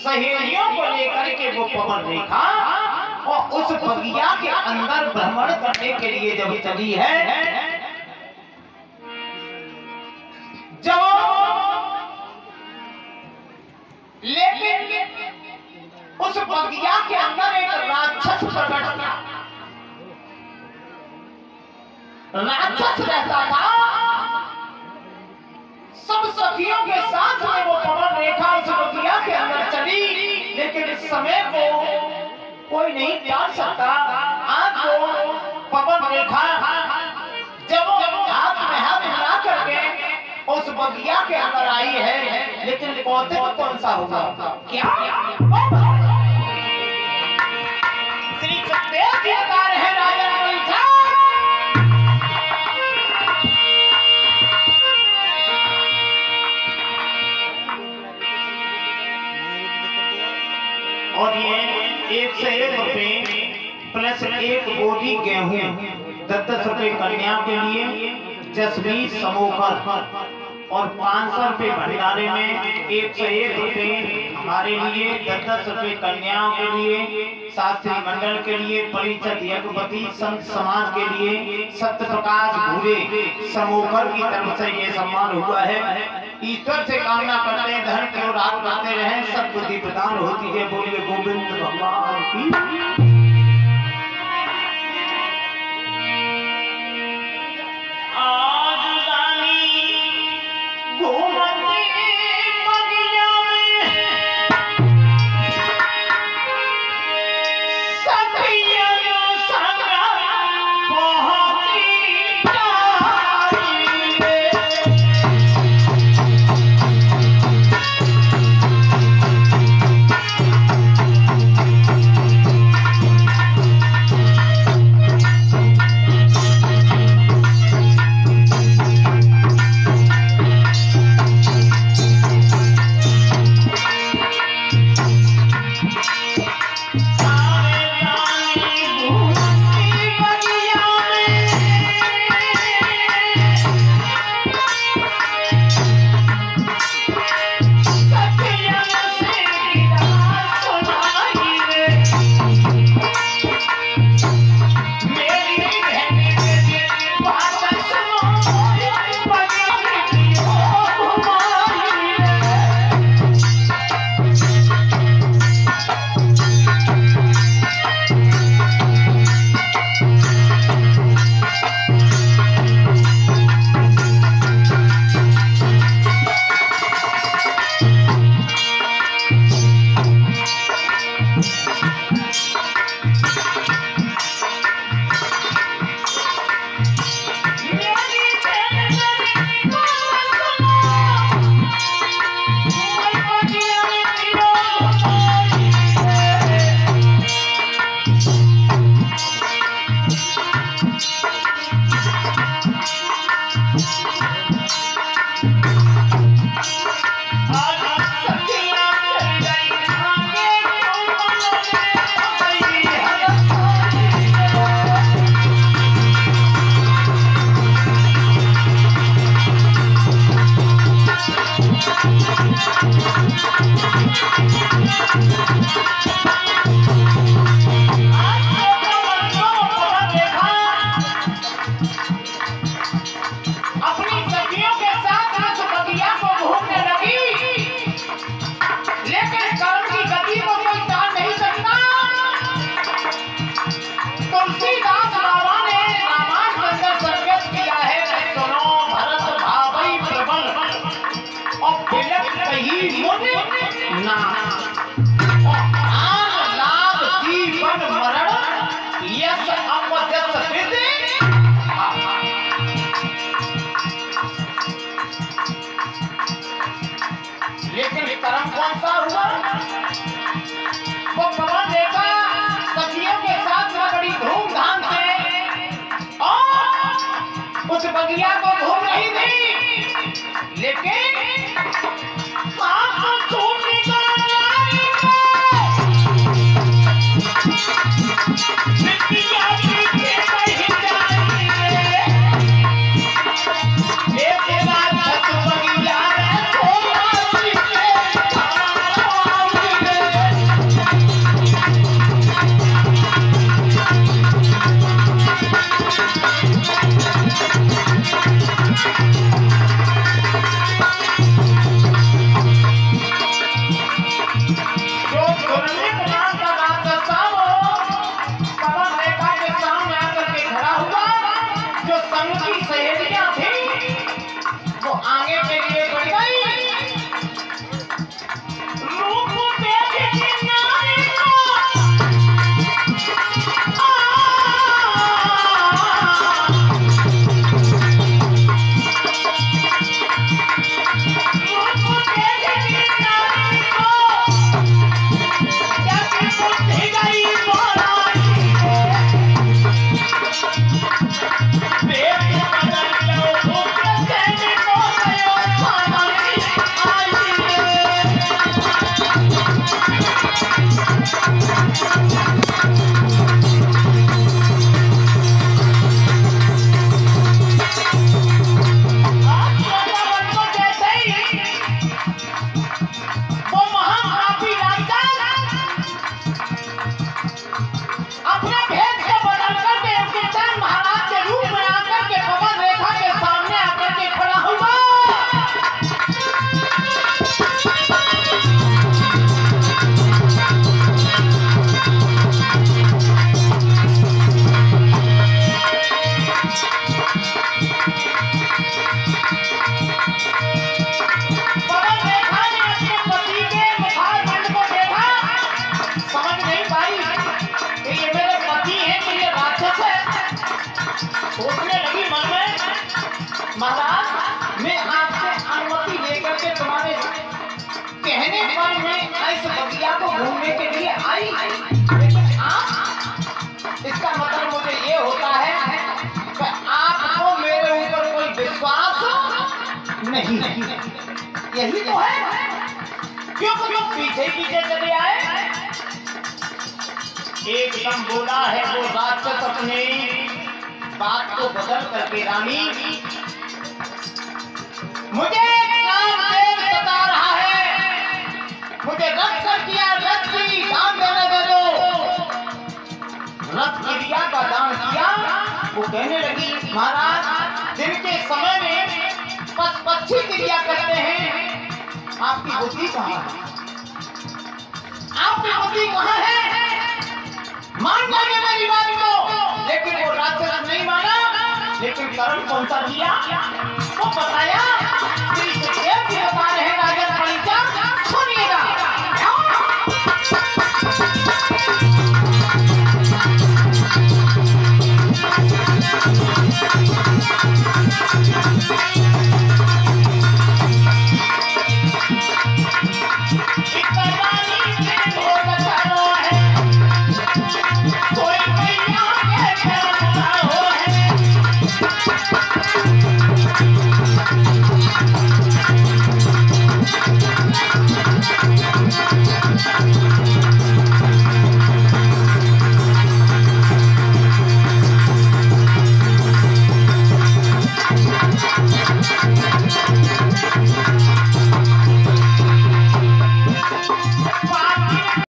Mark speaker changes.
Speaker 1: सहेलियों को लेकर के वो पवन रेखा और उस बगिया के अंदर भ्रमण करने के लिए जब चली है, जब लेकिन उस बगिया के अंदर एक राक्षस प्रकट था। राक्षस रहता था। सब सखियों के साथ में वो पवन रेखा उस बगिया के अंदर चली, लेकिन इस समय को कोई नहीं जान सकता। आज वो पवन रेखा जब हाथ में हाथ मिला करके उस बगिया के अंदर आई है, लेकिन कौतुक कौन सा होगा? क्या श्री सुखदेव जी बता रहे हैं राजा रघुवीर। और ये 101 रुपए प्लस 1 बोरी गेहूं, 10-10 रुपए कन्या के लिए, जसवीर समोकर और 500 रुपए भंडारे में, 101 रुपए हमारे लिए, 10-10 रुपए कन्याओं के लिए, शास्त्री मंडल के लिए, परिषद यज्ञपति संत समाज के लिए, सत्य प्रकाश भूरे समोकर की तरफ से ये सम्मान हुआ है। ईश्वर से कामना करते हैं धन की ओर आगे बढ़ते रहे, सद्बुद्धि प्रदान होती है। बोलिए गोविंद भगवान की। लेकिन कर्म कौन सा हुआ? वो पवन रेखा सखियों के साथ बड़ी धूमधाम से और उस बगिया को घूम रही थी, लेकिन महाराज मैं आपसे अनुमति लेकर के तुम्हारे कहने पर मैं इस बगिया को घूमने के लिए आई, लेकिन आप इसका मतलब मुझे ये होता है कि आपको मेरे ऊपर कोई विश्वास नहीं है। यही तो है, क्योंकि तुम पीछे पीछे चले आए। एकदम बोला है वो राक्षस अपने बात को बदल करके, रानी मुझे कामदेव सता रहा है, मुझे रथ कर दिया, रथ की दान देने दे दो। रथ क्रिया का दान किया। वो कहने लगी महाराज दिन के समय में पक्षी क्रिया करते हैं, आपकी बुद्धि कहाँ है? आपकी बुद्धि कहाँ है? मान जाइए मेरी बात को। लेकिन वो राक्षस नहीं माना, लेकिन कर्म कौन सा किया?